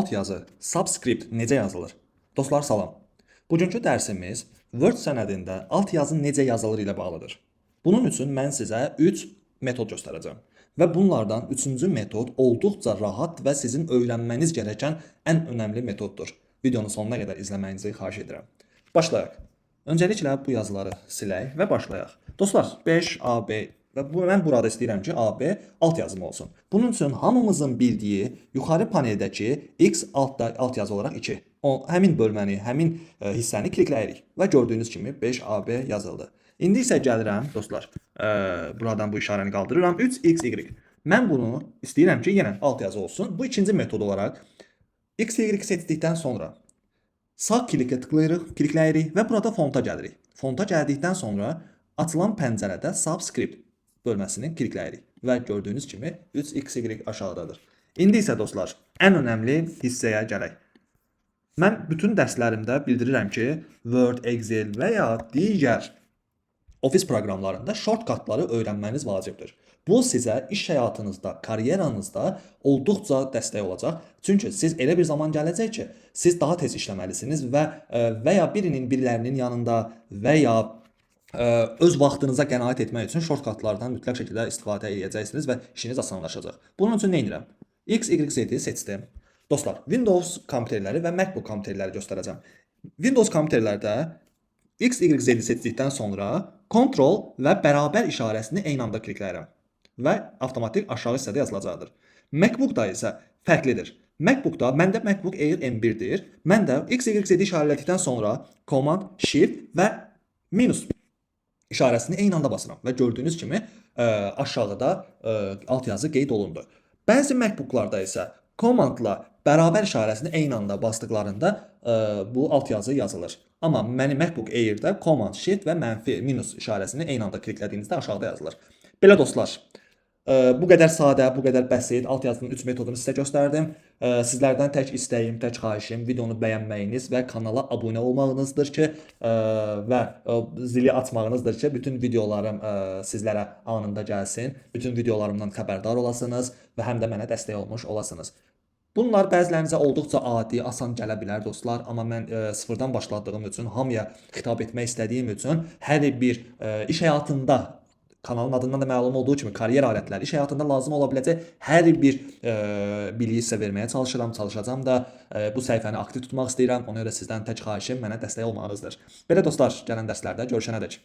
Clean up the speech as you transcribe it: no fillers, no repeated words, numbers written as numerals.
Altyazı, subscript necə yazılır? Dostlar salam. Bugünkü dərsimiz Word sənədində altyazı necə yazılır ilə bağlıdır. Bunun üçün mən sizə 3 metod göstərəcəm. Və bunlardan 3-cü metod olduqca rahat və sizin öyrənməniz gerəkən ən önəmli metoddur. Videonun sonuna qədər izləməyinizi xahiş edirəm. Başlayaq. Öncəliklə bu yazıları silək və başlayaq. Dostlar, 5AB və mən burada istəyirəm ki, AB alt yazım olsun. Bunun üçün hamımızın bildiyi yuxarı paneldəki X alt yazı olaraq 2. Həmin bölməni, həmin hissəni klikləyirik və gördüyünüz kimi 5AB yazıldı. İndi isə gəlirəm, dostlar, buradan bu işarəni qaldırıram. 3XY. Mən bunu istəyirəm ki, yenə alt yazı olsun. Bu ikinci metod olaraq XY seçdikdən sonra sağ klikə tıklayırıq, klikləyirik və burada fonta gəlirik. Fonta gəldikdən sonra açılan pəncərədə subscript bölməsini klikləyirik və gördüyünüz kimi 3XY aşağıdadır. İndi isə dostlar, ən önəmli hissəyə gələk. Mən bütün dərslərimdə bildirirəm ki, Word, Excel və ya digər ofis proqramlarında shortcutları öyrənməniz vacibdir. Bu sizə iş həyatınızda, karyeranızda olduqca dəstək olacaq. Çünki siz elə bir zaman gələcək ki, siz daha tez işləməlisiniz və ya birilərinin yanında və ya öz vaxtınıza qənaət etmək üçün shortcutlardan mütləq şəkildə istifadə edəcəksiniz və işiniz asanlaşacaq. Bunun üçün nə edirəm? XYZ seçdim. Dostlar, Windows kompüterləri və MacBook kompüterləri göstərəcəm. Windows kompüterlərdə XYZ seçdikdən sonra Ctrl və bərabər işarəsini eyni anda klikləyirəm və avtomatik aşağı hissədə yazılacaqdır. MacBookda isə fərqlidir. MacBookda məndə MacBook Air M1-dir. Mən də XYZ işarələdikdən sonra Command, Shift və minus işarəsini eyni anda basıram və gördüyünüz kimi aşağıda alt yazı qeyd olundu. Bəzi MacBooklarda isə Commandla bərabər işarəsini eyni anda basdıqlarında bu alt yazı yazılır. Amma mənim MacBook Air-də Command, Shift və mənfi minus işarəsini eyni anda kliklədiyinizdə aşağıda yazılır. Belə dostlar, bu qədər sadə, bu qədər bəsit alt yazının 3 metodunu sizə göstərdim. Sizlərdən tək istəyim, tək xahişim videonu bəyənməyiniz və kanala abunə olmağınızdır ki, və zili açmağınızdır ki, bütün videolarım sizlərə anında gəlsin, bütün videolarımdan xəbərdar olasınız və həm də mənə dəstək olmuş olasınız. Bunlar bəzilərinizə olduqca adi, asan gələ bilər dostlar, amma mən sıfırdan başladığım üçün, hamıya xitab etmək istədiyim üçün hər bir iş həyatında, kanalın adından da məlum olduğu kimi karyer alətləri iş həyatında lazım ola biləcək hər bir biliyi sizə verməyə çalışıram, çalışacağam da bu səhifəni aktiv tutmaq istəyirəm. Ona görə sizdən tək xahişim mənə dəstək olmağınızdır. Belə dostlar, gələn dərslərdə görüşənədək.